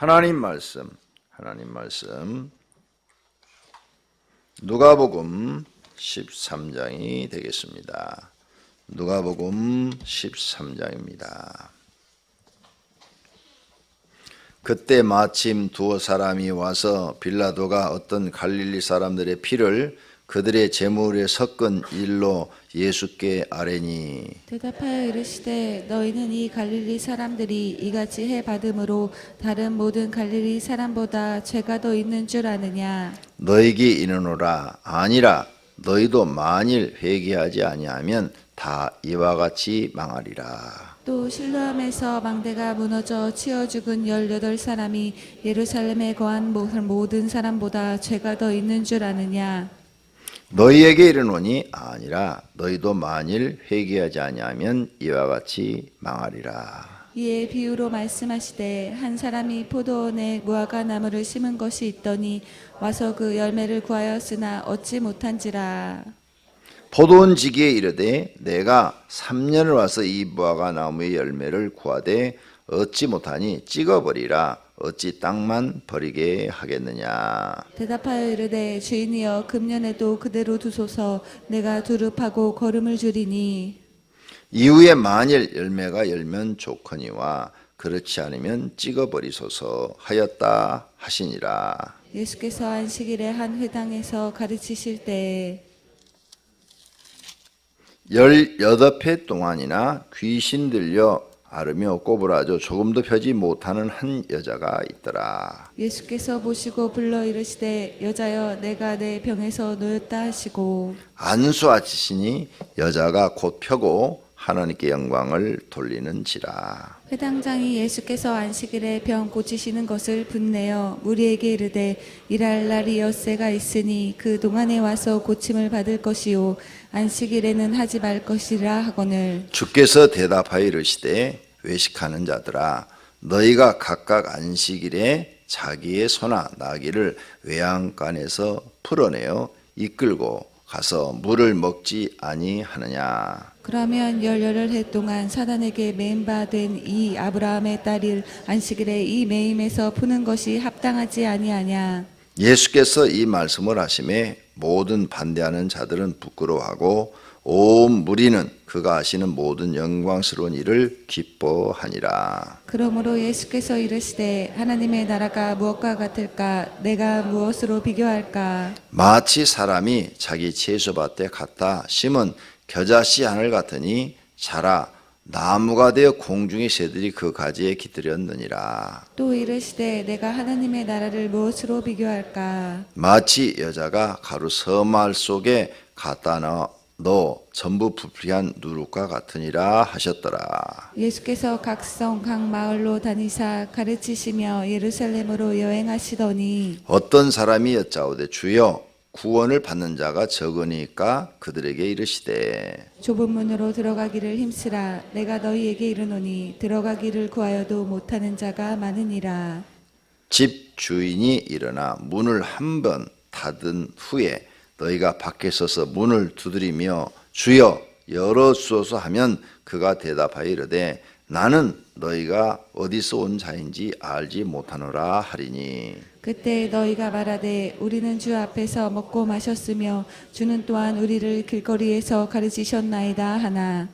하나님 말씀 누가복음 13장이 되겠습니다. 누가복음 13장입니다. 그때 마침 두어 사람이 와서 빌라도가 어떤 갈릴리 사람들의 피를 그들의 제물에 섞은 일로 예수께 아뢰니 대답하여 이르시되 너희는 이 갈릴리 사람들이 이같이 해 받음으로 다른 모든 갈릴리 사람보다 죄가 더 있는 줄 아느냐. 너희에게 이르노라 아니라 너희도 만일 회개하지 아니하면 다 이와 같이 망하리라. 또 실로암에서 망대가 무너져 치어 죽은 18사람이 예루살렘에 거한 모든 사람보다 죄가 더 있는 줄 아느냐. 너희에게 이르노니 아니라 너희도 만일 회개하지 아니하면 이와 같이 망하리라. 이에 비유로 말씀하시되 한 사람이 포도원에 무화과 나무를 심은 것이 있더니 와서 그 열매를 구하였으나 얻지 못한지라. 포도원 지기에 이르되 내가 3년을 와서 이 무화과 나무의 열매를 구하되 얻지 못하니 찍어버리라. 어찌 땅만 버리게 하겠느냐. 대답하여 이르되 주인이여 금년에도 그대로 두소서. 내가 두릅하고 거름을 줄이니. 이후에 만일 열매가 열면 좋거니와 그렇지 않으면 찍어버리소서 하였다 하시니라. 예수께서 안식일에 한 회당에서 가르치실 때에 18회 동안이나 귀신 들려 앓으며 꼬부라져 조금도 펴지 못하는 한 여자가 있더라. 예수께서 보시고 불러 이르시되 여자여 내가 내 병에서 놓였다 하시고 안수하시니 여자가 곧 펴고 하나님께 영광을 돌리는지라. 회당장이 예수께서 안식일에 병 고치시는 것을 분내어 무리에게 이르되 일할 날이 엿새가 있으니 그 동안에 와서 고침을 받을 것이요 안식일에는 하지 말 것이라 하거늘. 주께서 대답하여 이르시되 외식하는 자들아 너희가 각각 안식일에 자기의 소나 나귀를 외양간에서 풀어내어 이끌고 가서 물을 먹지 아니하느냐. 그러면 18해 동안 사단에게 매임 바 된 이 아브라함의 딸을 안식일에 이 매임에서 푸는 것이 합당하지 아니하냐. 예수께서 이 말씀을 하심에 모든 반대하는 자들은 부끄러워하고 온 무리는 그가 하시는 모든 영광스러운 일을 기뻐하니라. 그러므로 예수께서 이르시되 하나님의 나라가 무엇과 같을까. 내가 무엇으로 비교할까. 마치 사람이 자기 채소밭에 갖다 심은 겨자씨 하늘 같으니 자라 나무가 되어 공중의 새들이 그 가지에 깃들였느니라. 또 이르시되 내가 하나님의 나라를 무엇으로 비교할까. 마치 여자가 가루 서말 속에 갖다 넣어 전부 부풀이한 누룩과 같으니라 하셨더라. 예수께서 각 성 각 마을로 다니사 가르치시며 예루살렘으로 여행하시더니 어떤 사람이 여짜오되 주여 구원을 받는 자가 적으니까 그들에게 이르시되 좁은 문으로 들어가기를 힘쓰라. 내가 너희에게 이르노니 들어가기를 구하여도 못하는 자가 많으니라. 집 주인이 일어나 문을 한 번 닫은 후에 너희가 밖에 서서 문을 두드리며 주여 열어주소서 하면 그가 대답하여 이르되 나는 너희가 어디서 온 자인지 알지 못하노라 하리니. 그때 너희가 말하되 우리는 주 앞에서 먹고 마셨으며 주는 또한 우리를 길거리에서 가르치셨나이다 하나.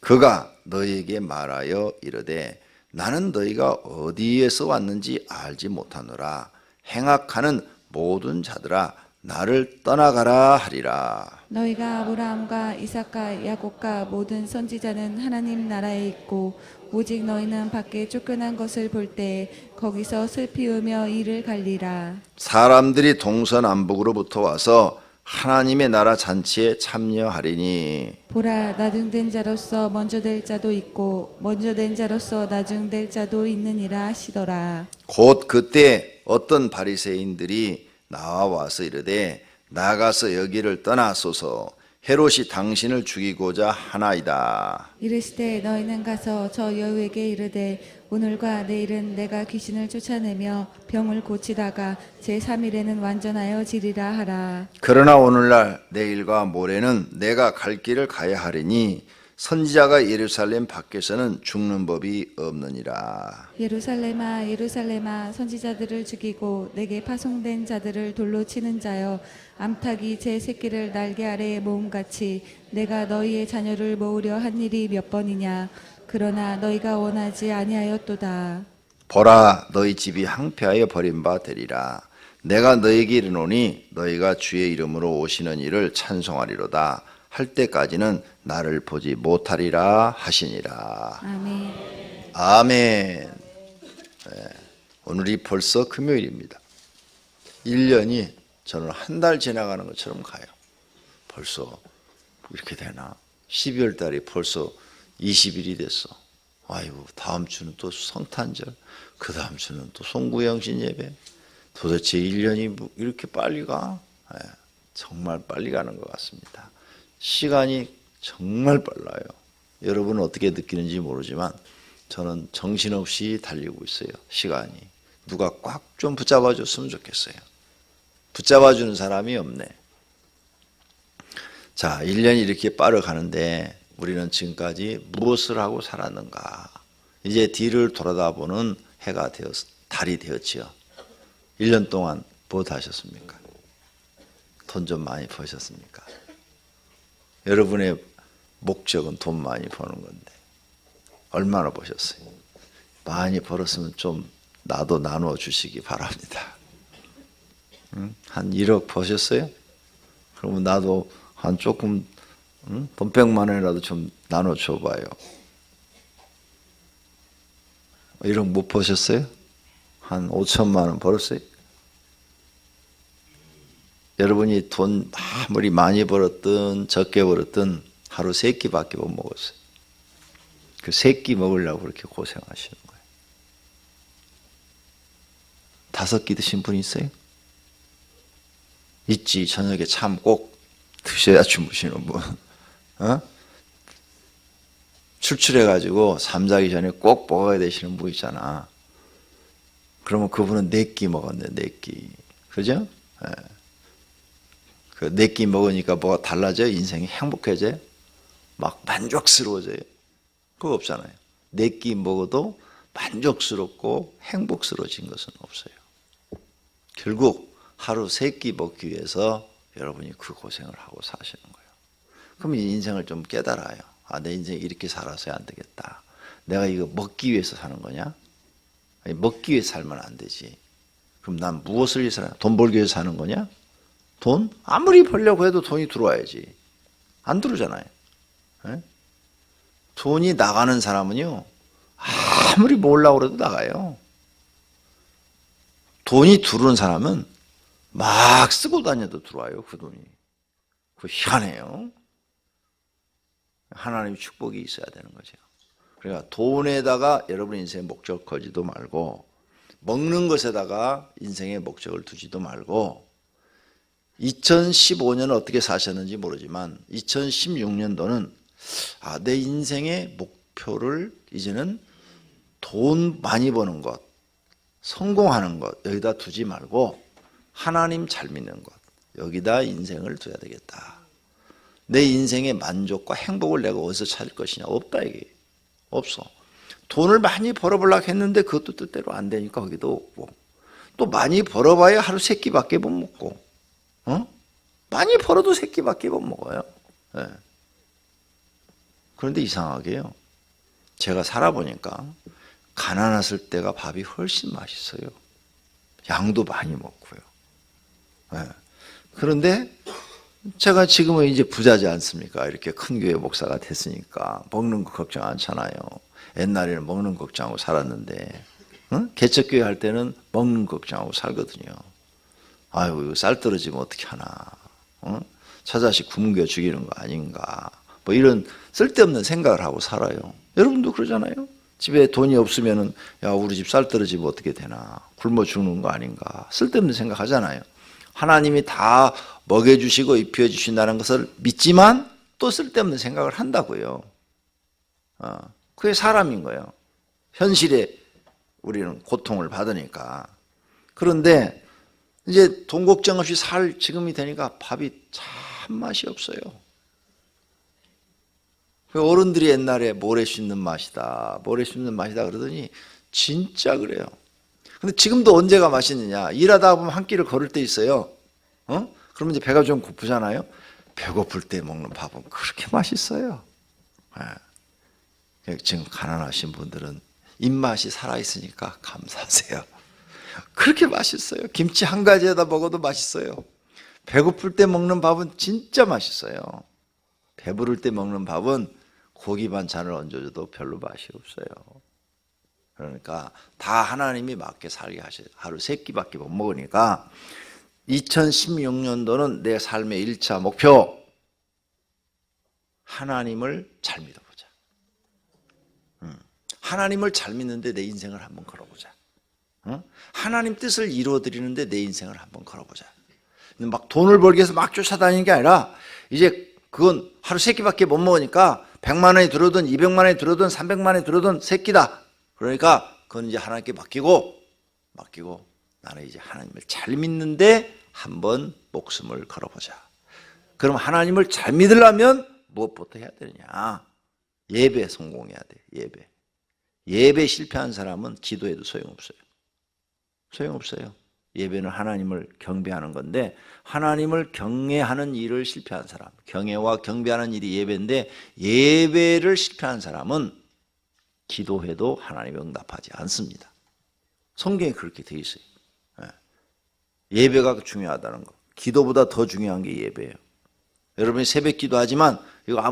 그가 너희에게 말하여 이르되 나는 너희가 어디에서 왔는지 알지 못하노라. 행악하는 모든 자들아 나를 떠나가라 하리라. 너희가 아브라함과 이삭과 야곱과 모든 선지자는 하나님 나라에 있고 오직 너희는 밖에 쫓겨난 것을 볼 때 거기서 슬피 울며 이를 갈리라. 사람들이 동서남북으로부터 와서 하나님의 나라 잔치에 참여하리니 보라 나중된 자로서 먼저 될 자도 있고 먼저 된 자로서 나중될 자도 있느니라 하시더라. 곧 그때 어떤 바리새인들이 나와 와서 이르되 나가서 여기를 떠나소서 헤롯이 당신을 죽이고자 하나이다. 이르시되 너희는 가서 저 여우에게 이르되 오늘과 내일은 내가 귀신을 쫓아내며 병을 고치다가 제3일에는 완전하여 지리라 하라. 그러나 오늘날 내일과 모레는 내가 갈 길을 가야 하리니 선지자가 예루살렘 밖에서는 죽는 법이 없느니라. 예루살렘아 예루살렘아 선지자들을 죽이고 내게 파송된 자들을 돌로 치는 자여 암탉이 제 새끼를 날개 아래에 모음같이 내가 너희의 자녀를 모으려 한 일이 몇 번이냐 그러나 너희가 원하지 아니하였도다. 보라, 너희 집이 항폐하여 버림바 되리라. 내가 너희에게 이르노니 너희가 주의 이름으로 오시는 이를 찬송하리로다 할 때까지는 나를 보지 못하리라 하시니라. 아멘. 아멘. 네, 오늘이 벌써 금요일입니다. 1년이 저는 한 달 지나가는 것처럼 가요. 벌써 이렇게 되나? 12월 달이 벌써 20일이 됐어. 아이고, 다음 주는 또 성탄절, 그 다음 주는 또 송구영신 예배. 도대체 1년이 이렇게 빨리 가? 네, 정말 빨리 가는 것 같습니다. 시간이 정말 빨라요. 여러분은 어떻게 느끼는지 모르지만 저는 정신없이 달리고 있어요. 시간이. 누가 꽉 좀 붙잡아 줬으면 좋겠어요. 붙잡아 주는 사람이 없네. 자, 1년이 이렇게 빠르게 가는데 우리는 지금까지 무엇을 하고 살았는가? 이제 뒤를 돌아다보는 해가 달이 되었지요. 1년 동안 무엇 하셨습니까? 돈 좀 많이 버셨습니까? 여러분의 목적은 돈 많이 버는 건데 얼마나 버셨어요? 많이 벌었으면 좀 나도 나누어 주시기 바랍니다. 응? 한 1억 버셨어요? 그러면 나도 한 조금 돈 100만 원이라도 좀 나눠 줘봐요. 1억 못 버셨어요? 한 5천만 원 벌었어요? 여러분이 돈 아무리 많이 벌었든 적게 벌었든 하루 3끼밖에 못 먹었어요. 그 3끼 먹으려고 그렇게 고생하시는 거예요. 5끼 드신 분 있어요? 있지. 저녁에 참 꼭 드셔야 주무시는 분. 어? 출출해가지고 잠자기 전에 꼭 먹어야 되시는 분 있잖아. 그러면 그분은 4끼 먹었네, 4끼. 그죠? 네. 그 4끼 먹으니까 뭐가 달라져요? 인생이 행복해져요? 막 만족스러워져요? 그거 없잖아요. 4끼 먹어도 만족스럽고 행복스러워진 것은 없어요. 결국 하루 3끼 먹기 위해서 여러분이 그 고생을 하고 사시는 거예요. 그럼 이 인생을 좀 깨달아요. 아, 내 인생 이렇게 살아서야 안 되겠다. 내가 이거 먹기 위해서 사는 거냐? 아니, 먹기 위해서 살면 안 되지. 그럼 난 무엇을 위해서 사냐? 돈 벌기 위해서 사는 거냐? 돈? 아무리 벌려고 해도 돈이 들어와야지. 안 들어오잖아요. 네? 돈이 나가는 사람은요, 아무리 모으려고 해도 나가요. 돈이 들어오는 사람은 막 쓰고 다녀도 들어와요, 그 돈이. 그거 희한해요. 하나님의 축복이 있어야 되는 거죠. 그러니까 돈에다가 여러분 인생의 목적 거지도 말고, 먹는 것에다가 인생의 목적을 두지도 말고, 2015년은 어떻게 사셨는지 모르지만 2016년도는 내 인생의 목표를 이제는 돈 많이 버는 것, 성공하는 것 여기다 두지 말고 하나님 잘 믿는 것 여기다 인생을 둬야 되겠다. 내 인생의 만족과 행복을 내가 어디서 찾을 것이냐? 없다 이게. 없어. 돈을 많이 벌어보려고 했는데 그것도 뜻대로 안 되니까 거기도 없고, 또 많이 벌어봐야 하루 3끼밖에 못 먹고, 많이 벌어도 3끼밖에 못 먹어요. 네. 그런데 이상하게요, 제가 살아보니까 가난했을 때가 밥이 훨씬 맛있어요. 양도 많이 먹고요. 네. 그런데 제가 지금은 이제 부자지 않습니까? 이렇게 큰 교회 목사가 됐으니까 먹는 거 걱정 않잖아요. 옛날에는 먹는 거 걱정하고 살았는데, 개척교회 할 때는 먹는 거 걱정하고 살거든요. 아이고, 이거 쌀 떨어지면 어떻게 하나? 처자식 굶겨 죽이는 거 아닌가? 뭐 이런 쓸데없는 생각을 하고 살아요. 여러분도 그러잖아요. 집에 돈이 없으면은, 야, 우리 집 쌀 떨어지면 어떻게 되나? 굶어 죽는 거 아닌가? 쓸데없는 생각 하잖아요. 하나님이 다 먹여주시고 입혀주신다는 것을 믿지만 또 쓸데없는 생각을 한다고요. 그게 사람인 거예요. 현실에 우리는 고통을 받으니까. 그런데 이제 돈 걱정 없이 살 지금이 되니까 밥이 참 맛이 없어요. 어른들이 옛날에 모래 씹는 맛이다, 모래 씹는 맛이다 그러더니 진짜 그래요. 근데 지금도 언제가 맛있느냐? 일하다 보면 한 끼를 걸을 때 있어요. 그러면 이제 배가 좀 고프잖아요. 배고플 때 먹는 밥은 그렇게 맛있어요. 지금 가난하신 분들은 입맛이 살아있으니까 감사하세요. 그렇게 맛있어요. 김치 한 가지에다 먹어도 맛있어요. 배고플 때 먹는 밥은 진짜 맛있어요. 배부를 때 먹는 밥은 고기 반찬을 얹어줘도 별로 맛이 없어요. 그러니까 다 하나님이 맞게 살게 하셔요. 하루 3끼밖에 못 먹으니까 2016년도는 내 삶의 1차 목표, 하나님을 잘 믿어보자. 하나님을 잘 믿는데 내 인생을 한번 걸어보자. 하나님 뜻을 이루어드리는데 내 인생을 한번 걸어보자. 막 돈을 벌기 위해서 막 쫓아다니는 게 아니라 이제 그건 하루 3끼밖에 못 먹으니까 100만 원이 들어오든 200만 원이 들어오든 300만 원이 들어오든 3끼다. 그러니까 그건 이제 하나님께 맡기고 나는 이제 하나님을 잘 믿는데 한번 목숨을 걸어보자. 그럼 하나님을 잘 믿으려면 무엇부터 해야 되느냐? 예배 성공해야 돼. 예배 실패한 사람은 기도해도 소용없어요. 소용없어요. 예배는 하나님을 경배하는 건데 하나님을 경외하는 일을 실패한 사람, 경외와 경배하는 일이 예배인데 예배를 실패한 사람은 기도해도 하나님이 응답하지 않습니다. 성경에 그렇게 되어 있어요. 예배가 중요하다는 거. 기도보다 더 중요한 게 예배예요. 여러분이 새벽 기도하지만 이거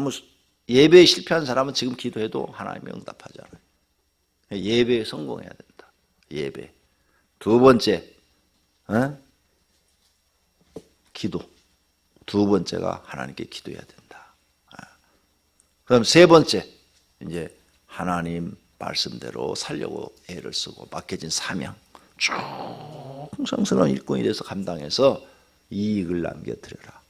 예배에 실패한 사람은 지금 기도해도 하나님이 응답하지 않아요. 예배에 성공해야 된다. 예배. 두 번째, 기도. 두 번째가 하나님께 기도해야 된다. 그럼 세 번째, 이제 하나님 말씀대로 살려고 애를 쓰고 맡겨진 사명, 충성스러운 일꾼이 돼서 감당해서 이익을 남겨드려라.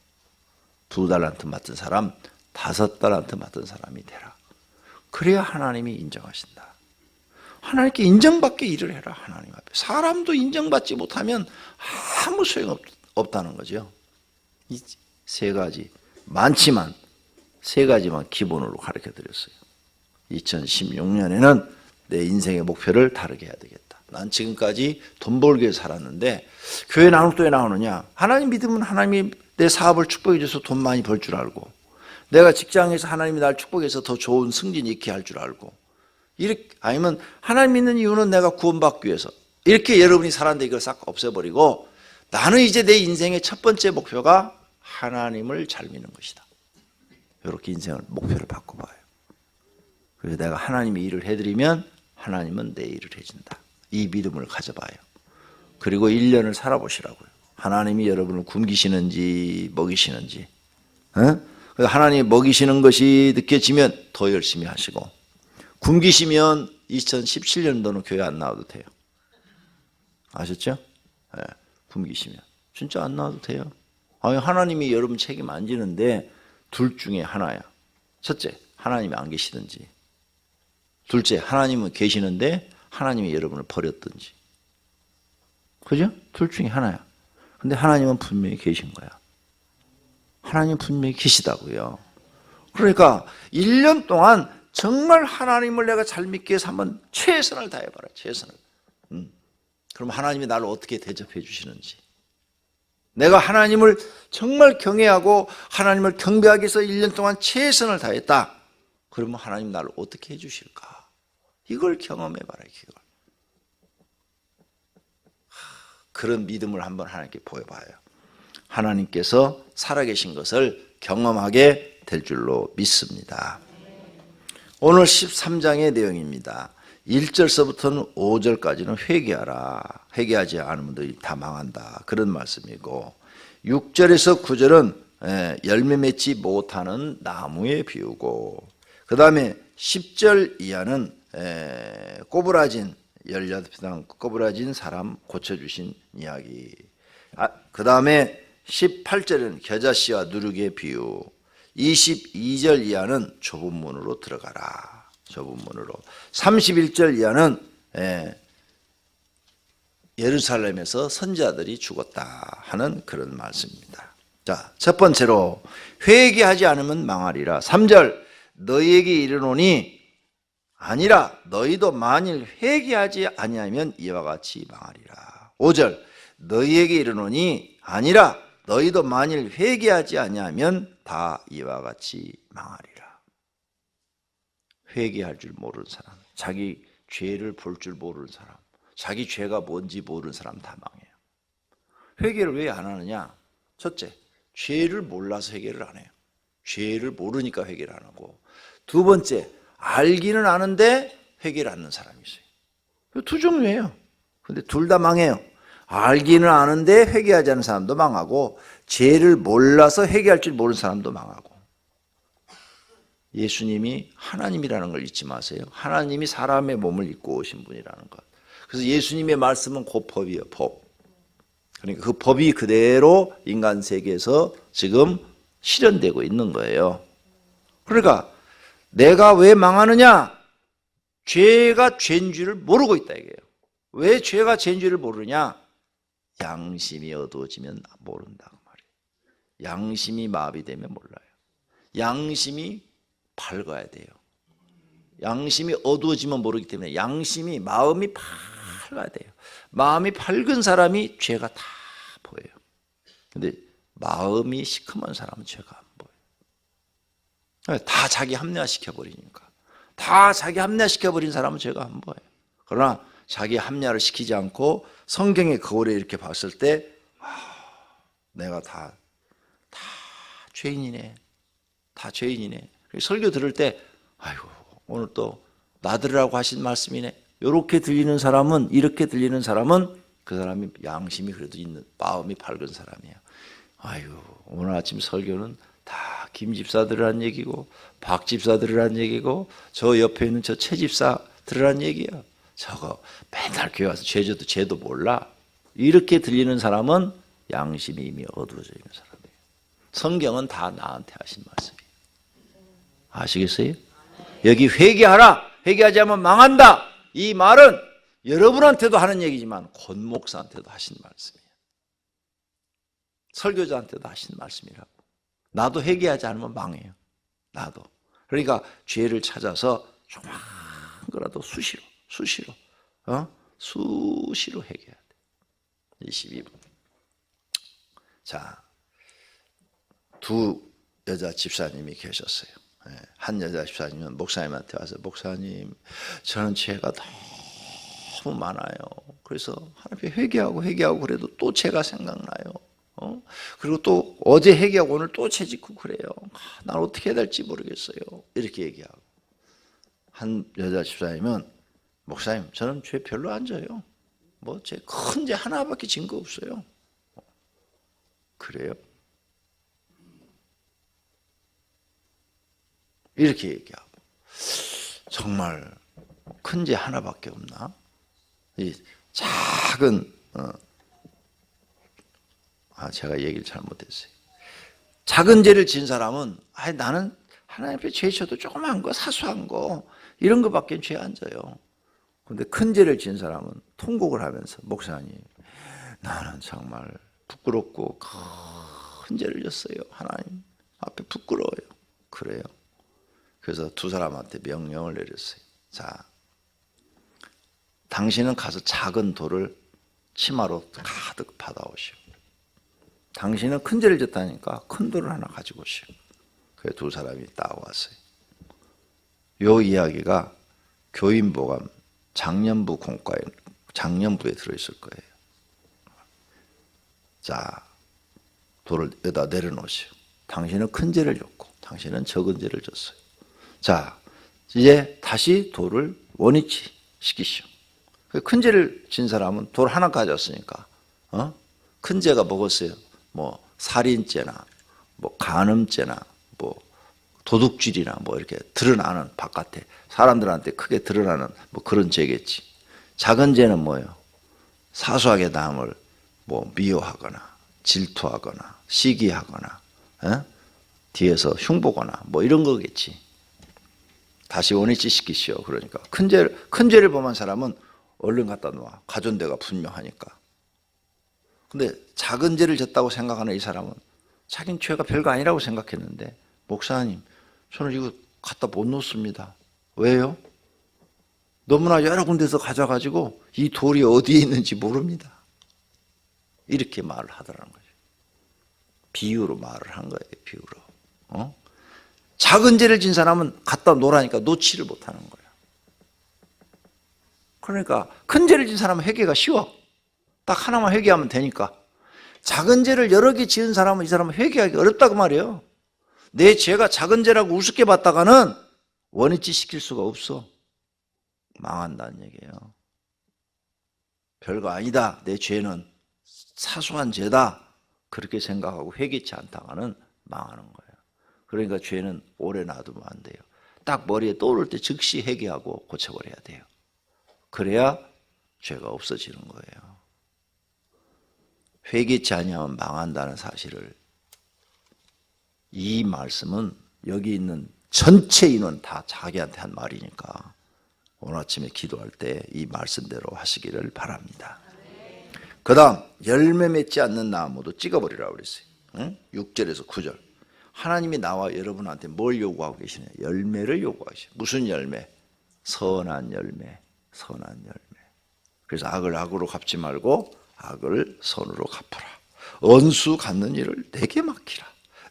2달란트 맡은 사람 5달란트 맡은 사람이 되라. 그래야 하나님이 인정하신다. 하나님께 인정받게 일을 해라. 하나님 앞에. 사람도 인정받지 못하면 아무 소용없다는 거죠. 이 세 가지, 많지만 세 가지만 기본으로 가르쳐 드렸어요. 2016년에는 내 인생의 목표를 다르게 해야 되겠다. 난 지금까지 돈 벌기 위해 살았는데 교회 나올 때 나오느냐? 하나님 믿으면 하나님이 내 사업을 축복해 줘서 돈 많이 벌 줄 알고, 내가 직장에서 하나님이 날 축복해서 더 좋은 승진 있게 할 줄 알고, 이렇게, 아니면 하나님 믿는 이유는 내가 구원받기 위해서, 이렇게 여러분이 살았는데 이걸 싹 없애버리고 나는 이제 내 인생의 첫 번째 목표가 하나님을 잘 믿는 것이다. 이렇게 인생을 목표를 바꿔봐요. 그래서 내가 하나님이 일을 해드리면 하나님은 내 일을 해준다. 이 믿음을 가져봐요. 그리고 1년을 살아보시라고요. 하나님이 여러분을 굶기시는지 먹이시는지. 하나님이 먹이시는 것이 느껴지면 더 열심히 하시고, 굶기시면 2017년도는 교회 안 나와도 돼요. 아셨죠? 네, 굶기시면 진짜 안 나와도 돼요. 아니, 하나님이 여러분 책임 안 지는데 둘 중에 하나야. 첫째, 하나님이 안 계시든지, 둘째, 하나님은 계시는데 하나님이 여러분을 버렸든지. 그죠? 둘 중에 하나야. 근데 하나님은 분명히 계신 거야. 하나님 분명히 계시다고요. 그러니까 1년 동안 정말 하나님을 내가 잘 믿기 위해서 한번 최선을 다해봐라. 최선을. 그럼 하나님이 나를 어떻게 대접해 주시는지, 내가 하나님을 정말 경외하고 하나님을 경배하기 위해서 1년 동안 최선을 다했다. 그러면 하나님 나를 어떻게 해 주실까? 이걸 경험해봐라. 이걸. 그런 믿음을 한번 하나님께 보여봐요. 하나님께서 살아계신 것을 경험하게 될 줄로 믿습니다. 오늘 13장의 내용입니다. 1절서부터는 5절까지는 회개하라. 회개하지 않은 분들이 다 망한다. 그런 말씀이고, 6절에서 9절은 열매 맺지 못하는 나무에 비유고, 그 다음에 10절 이하는 꼬부라진 18피당 꼬부라진 사람 고쳐주신 이야기. 그 다음에 18절에는 겨자씨와 누룩의 비유. 22절 이하는 좁은 문으로 들어가라. 좁은 문으로. 31절 이하는 예루살렘에서 선지자들이 죽었다 하는 그런 말씀입니다. 자, 첫 번째로 회개하지 않으면 망하리라. 3절, 너희에게 이르노니 아니라 너희도 만일 회개하지 아니하면 이와 같이 망하리라. 5절 너희에게 이르노니 아니라 너희도 만일 회개하지 아니하면 다 이와 같이 망하리라. 회개할 줄 모르는 사람, 자기 죄를 볼 줄 모르는 사람, 자기 죄가 뭔지 모르는 사람 다 망해요. 회개를 왜 안 하느냐? 첫째, 죄를 몰라서 회개를 안 해요. 죄를 모르니까 회개를 안 하고, 두 번째, 알기는 아는데 회개를 안 하는 사람이 있어요. 두 종류예요. 근데 둘 다 망해요. 알기는 아는데 회개하지 않는 사람도 망하고, 죄를 몰라서 회개할 줄 모르는 사람도 망하고. 예수님이 하나님이라는 걸 잊지 마세요. 하나님이 사람의 몸을 입고 오신 분이라는 것. 그래서 예수님의 말씀은 곧 법이에요. 법. 그러니까 그 법이 그대로 인간 세계에서 지금 실현되고 있는 거예요. 그러니까 내가 왜 망하느냐? 죄가 죄인 줄을 모르고 있다 이게요. 왜 죄가 죄인 줄을 모르냐? 양심이 어두워지면 모른다고 말이에요. 양심이 마비되면 몰라요. 양심이 밝아야 돼요. 양심이 어두워지면 모르기 때문에 양심이, 마음이 밝아야 돼요. 마음이 밝은 사람이 죄가 다 보여요. 근데 마음이 시커먼 사람은 죄가 안 보여요. 다 자기 합리화시켜버리니까. 다 자기 합리화시켜버린 사람은 죄가 안 보여요. 그러나 자기 합리화를 시키지 않고 성경의 거울에 이렇게 봤을 때 내가 다 죄인이네. 다 죄인이네. 설교 들을 때 아이고 오늘 또 나들으라고 하신 말씀이네. 이렇게 들리는 사람은, 이렇게 들리는 사람은 그 사람이 양심이 그래도 있는, 마음이 밝은 사람이에요. 아이고 오늘 아침 설교는 다 김 집사 들으란 얘기고 박 집사 들으란 얘기고 저 옆에 있는 저 최 집사 들으란 얘기야. 저거 맨날 교회 와서 죄져도 죄도 몰라. 이렇게 들리는 사람은 양심이 이미 어두워져 있는 사람이에요. 성경은 다 나한테 하신 말씀이에요. 아시겠어요? 여기 회개하라. 회개하지 않으면 망한다. 이 말은 여러분한테도 하는 얘기지만 권 목사한테도 하신 말씀이에요. 설교자한테도 하신 말씀이라고. 나도 회개하지 않으면 망해요. 나도. 그러니까 죄를 찾아서 조그만 거라도 수시로 회개해야 돼. 22분. 자, 두 여자 집사님이 계셨어요. 한 여자 집사님은 목사님한테 와서 목사님 저는 죄가 너무 많아요. 그래서 하나님께 회개하고 그래도 또 죄가 생각나요. 그리고 또 어제 회개하고 오늘 또 죄 짓고 그래요. 난 어떻게 해야 될지 모르겠어요. 이렇게 얘기하고 한 여자 집사님은 목사님 저는 죄 별로 안 져요. 뭐 죄 큰 죄 하나밖에 진 거 없어요. 그래요? 이렇게 얘기하고 정말 큰 죄 하나밖에 없나? 이 작은 제가 얘기를 잘못했어요. 작은 죄를 진 사람은 나는 하나님 앞에 죄 져도 조그만 거 사소한 거 이런 거밖에 죄 안 져요. 그런데 큰 죄를 진 사람은 통곡을 하면서 목사님 나는 정말 부끄럽고 큰 죄를 졌어요. 하나님 앞에 부끄러워요. 그래요. 그래서 두 사람한테 명령을 내렸어요. 자, 당신은 가서 작은 돌을 치마로 가득 받아오시오. 당신은 큰 죄를 졌다니까 큰 돌을 하나 가지고 오시오. 그래서 두 사람이 딱 왔어요. 요 이야기가 교인보감 장년부 공과에 장년부에 들어있을 거예요. 자, 돌을 여기다 내려놓으시오. 당신은 큰 죄를 졌고 당신은 적은 죄를 졌어요. 자, 이제 다시 돌을 원위치 시키시오. 큰 죄를 진 사람은 돌 하나 가졌으니까 큰 죄가 뭐겠어요? 뭐 살인죄나 뭐 간음죄나 뭐 도둑질이나 뭐 이렇게 드러나는 바깥에 사람들한테 크게 드러나는 뭐 그런 죄겠지. 작은 죄는 뭐예요? 사소하게 남을 뭐 미워하거나 질투하거나 시기하거나 뒤에서 흉보거나 뭐 이런 거겠지. 다시 원위치 시키시오. 그러니까 큰 죄를 범한 사람은 얼른 갖다 놓아. 가존대가 분명하니까. 근데 작은 죄를 졌다고 생각하는 이 사람은 자기는 죄가 별거 아니라고 생각했는데 목사님 저는 이거 갖다 못 놓습니다. 왜요? 너무나 여러 군데서 가져가지고 이 돌이 어디에 있는지 모릅니다. 이렇게 말을 하더라는 거죠. 비유로 말을 한 거예요. 비유로. 작은 죄를 진 사람은 갖다 놓으라니까 놓지를 못하는 거예요. 그러니까 큰 죄를 진 사람은 회개가 쉬워. 딱 하나만 회개하면 되니까. 작은 죄를 여러 개 지은 사람은 이 사람은 회개하기 어렵다고 말이에요. 내 죄가 작은 죄라고 우습게 봤다가는 원위치 시킬 수가 없어. 망한다는 얘기예요. 별거 아니다. 내 죄는 사소한 죄다. 그렇게 생각하고 회개치 않다가는 망하는 거예요. 그러니까 죄는 오래 놔두면 안 돼요. 딱 머리에 떠오를 때 즉시 회개하고 고쳐버려야 돼요. 그래야 죄가 없어지는 거예요. 회개치 아니하면 망한다는 사실을, 이 말씀은 여기 있는 전체 인원 다 자기한테 한 말이니까 오늘 아침에 기도할 때 이 말씀대로 하시기를 바랍니다. 그 다음 열매 맺지 않는 나무도 찍어버리라고 그랬어요. 6절에서 9절. 하나님이 나와 여러분한테 뭘 요구하고 계시냐? 열매를 요구하고 계시죠. 무슨 열매? 선한 열매. 선한 열매. 그래서 악을 악으로 갚지 말고 악을 선으로 갚아라. 원수 갚는 일을 내게 맡기라.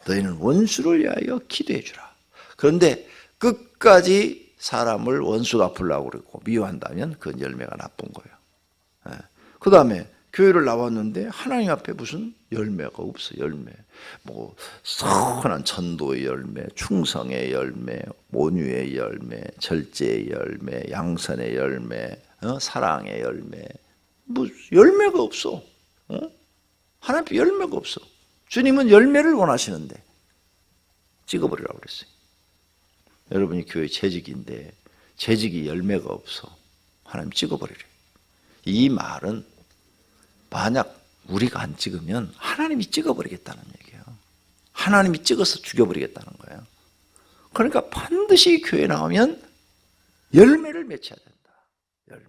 너희는 원수를 위하여 기도해 주라. 그런데 끝까지 사람을 원수 갚으려고 그러고 미워한다면 그건 열매가 나쁜 거예요. 그 다음에 교회를 나왔는데 하나님 앞에 무슨 열매가 없어. 열매. 뭐 선한 전도의 열매, 충성의 열매, 온유의 열매, 절제의 열매, 양선의 열매, 사랑의 열매. 뭐 열매가 없어. 하나님 앞에 열매가 없어. 주님은 열매를 원하시는데 찍어버리라고 그랬어요. 여러분이 교회 재직인데 재직이 열매가 없어. 하나님 찍어버리래. 이 말은 만약 우리가 안 찍으면 하나님이 찍어버리겠다는 얘기예요. 하나님이 찍어서 죽여버리겠다는 거예요. 그러니까 반드시 교회 나오면 열매를 맺혀야 된다. 열매.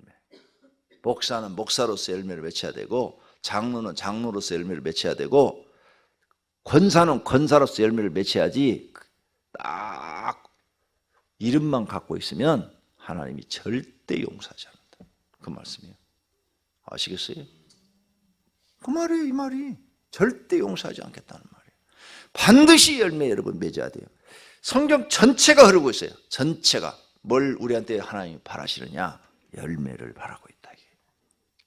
목사는 목사로서 열매를 맺혀야 되고, 장로는 장로로서 열매를 맺혀야 되고, 권사는 권사로서 열매를 맺혀야지. 딱 이름만 갖고 있으면 하나님이 절대 용서하지 않는다. 그 말씀이에요. 아시겠어요? 그 말이에요. 이 말이 절대 용서하지 않겠다는 말이에요. 반드시 열매 여러분 맺어야 돼요. 성경 전체가 흐르고 있어요. 전체가. 뭘 우리한테 하나님이 바라시느냐? 열매를 바라고 있다.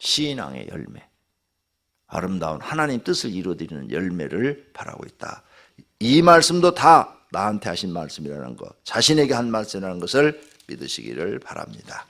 신앙의 열매, 아름다운 하나님 뜻을 이루어드리는 열매를 바라고 있다. 이 말씀도 다 나한테 하신 말씀이라는 것, 자신에게 한 말씀이라는 것을 믿으시기를 바랍니다.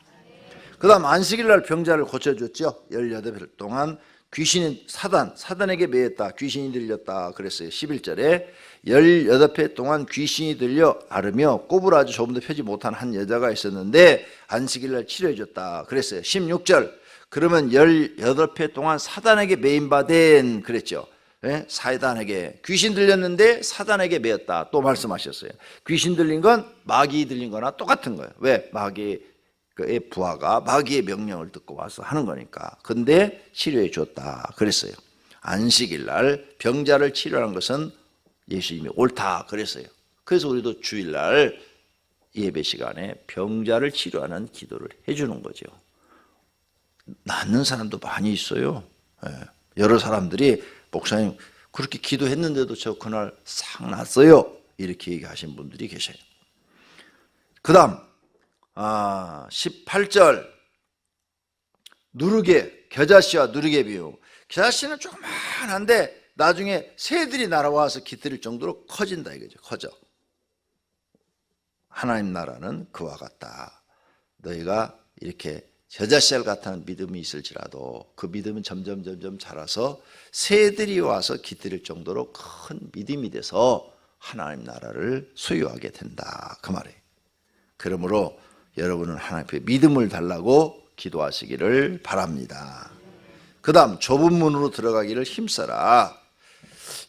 그 다음 안식일 날 병자를 고쳐줬죠. 18일 동안 귀신이 사단에게 매였다. 귀신이 들렸다 그랬어요. 11절에 18회 동안 귀신이 들려 앓으며 꼽을 아주 조금도 펴지 못한 한 여자가 있었는데 안식일 날 치료해줬다 그랬어요. 16절 그러면 18회 동안 사단에게 매인바된 그랬죠. 예? 사단에게 귀신 들렸는데 사단에게 매였다 또 말씀하셨어요. 귀신 들린 건 마귀 들린 거나 똑같은 거예요. 왜? 마귀의 부하가 마귀의 명령을 듣고 와서 하는 거니까. 근데 치료해 줬다 그랬어요. 안식일 날 병자를 치료하는 것은 예수님이 옳다 그랬어요. 그래서 우리도 주일날 예배 시간에 병자를 치료하는 기도를 해주는 거죠. 낫는 사람도 많이 있어요. 여러 사람들이 목사님 그렇게 기도했는데도 저 그날 싹 났어요 이렇게 얘기하신 분들이 계셔요. 그 다음 18절 누르개, 겨자씨와 누르개 비유. 겨자씨는 조그만한데 나중에 새들이 날아와서 깃들일 정도로 커진다 이거죠. 커져. 하나님 나라는 그와 같다. 너희가 이렇게 겨자씨알 같은 믿음이 있을지라도 그 믿음은 점점 자라서 새들이 와서 깃들일 정도로 큰 믿음이 돼서 하나님 나라를 소유하게 된다 그 말이에요. 그러므로 여러분은 하나님 앞에 믿음을 달라고 기도하시기를 바랍니다. 그 다음 좁은 문으로 들어가기를 힘써라.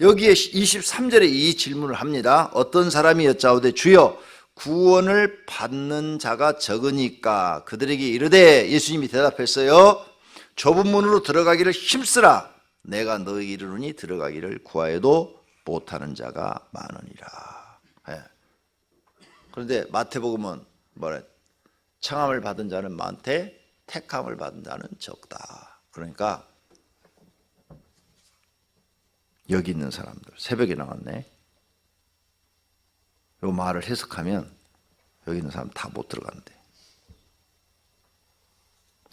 여기에 23절에 이 질문을 합니다. 어떤 사람이 여짜오되 주여 구원을 받는 자가 적으니까 그들에게 이르되 예수님이 대답했어요. 좁은 문으로 들어가기를 힘쓰라. 내가 너에게 이르노니 들어가기를 구하여도 못하는 자가 많으니라. 그런데 마태복음은 뭐래? 청함을 받은 자는 많되 택함을 받은 자는 적다. 그러니까 여기 있는 사람들 새벽에 나왔네. 이 말을 해석하면 여기 있는 사람 다 못 들어간대.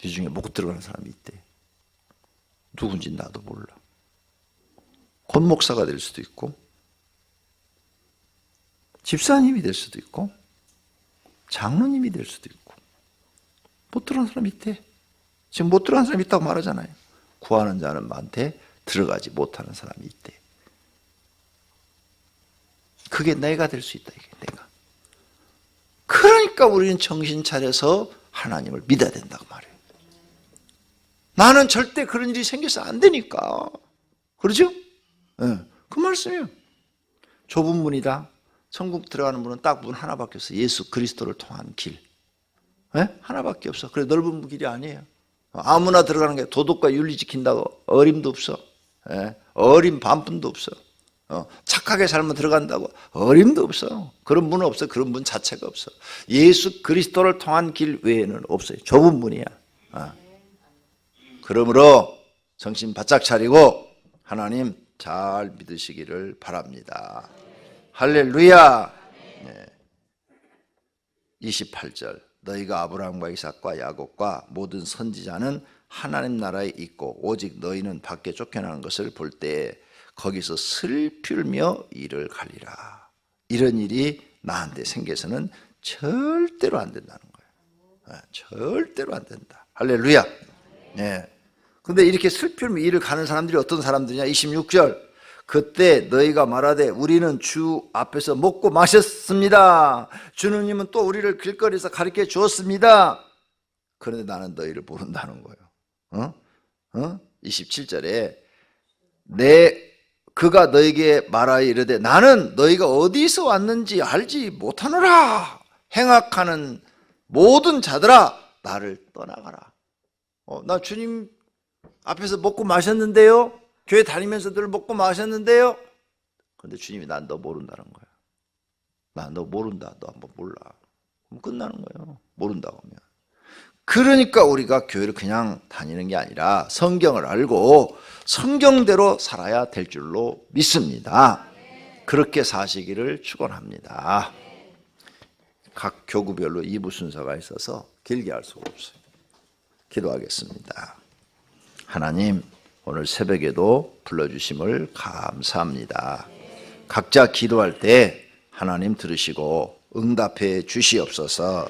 이 중에 못 들어가는 사람이 있대. 누군지 나도 몰라. 권 목사가 될 수도 있고 집사님이 될 수도 있고 장로님이 될 수도 있고 못 들어가는 사람이 있대. 지금 못 들어가는 사람이 있다고 말하잖아요. 구하는 자는 많대 들어가지 못하는 사람이 있대. 그게 내가 될 수 있다. 이게 내가. 그러니까 우리는 정신 차려서 하나님을 믿어야 된다고 말해요. 나는 절대 그런 일이 생겨서 안 되니까. 그러죠? 네, 그 말씀이에요. 좁은 문이다. 천국 들어가는 문은 딱 문 하나밖에 없어. 예수 그리스도를 통한 길. 네? 하나밖에 없어. 그래 넓은 길이 아니에요. 아무나 들어가는 게 도덕과 윤리 지킨다고 어림도 없어. 네? 어림 반푼도 없어. 착하게 살면 들어간다고 어림도 없어. 그런 문은 없어. 그런 문 자체가 없어. 예수 그리스도를 통한 길 외에는 없어요. 좁은 문이야. 그러므로 정신 바짝 차리고 하나님 잘 믿으시기를 바랍니다. 할렐루야. 28절 너희가 아브라함과 이삭과 야곱과 모든 선지자는 하나님 나라에 있고 오직 너희는 밖에 쫓겨나는 것을 볼 때에 거기서 슬플며 이를 갈리라. 이런 일이 나한테 생겨서는 절대로 안 된다는 거예요. 절대로 안 된다. 할렐루야. 근데 이렇게 슬플며 이를 가는 사람들이 어떤 사람들이냐? 26절 그때 너희가 말하되 우리는 주 앞에서 먹고 마셨습니다. 주님은 또 우리를 길거리에서 가르쳐 주었습니다. 그런데 나는 너희를 모른다는 거예요. 27절에 그가 너희에게 말하여 이르되 나는 너희가 어디서 왔는지 알지 못하노라. 행악하는 모든 자들아 나를 떠나가라. 나 주님 앞에서 먹고 마셨는데요. 교회 다니면서 늘 먹고 마셨는데요. 그런데 주님이 난 너 모른다는 거야. 나 너 모른다. 너 한번 몰라. 그럼 끝나는 거예요. 모른다고 하면. 그러니까 우리가 교회를 그냥 다니는 게 아니라 성경을 알고 성경대로 살아야 될 줄로 믿습니다. 그렇게 사시기를 축원합니다. 각 교구별로 2부 순서가 있어서 길게 할 수가 없어요. 기도하겠습니다. 하나님 오늘 새벽에도 불러주심을 감사합니다. 각자 기도할 때 하나님 들으시고 응답해 주시옵소서.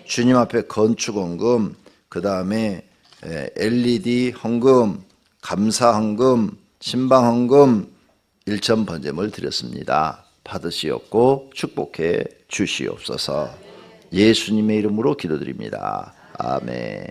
주님 앞에 건축헌금, 그 다음에 LED 헌금, 감사헌금, 신방헌금 1천 번제물 드렸습니다. 받으시옵고 축복해 주시옵소서. 예수님의 이름으로 기도드립니다. 아멘.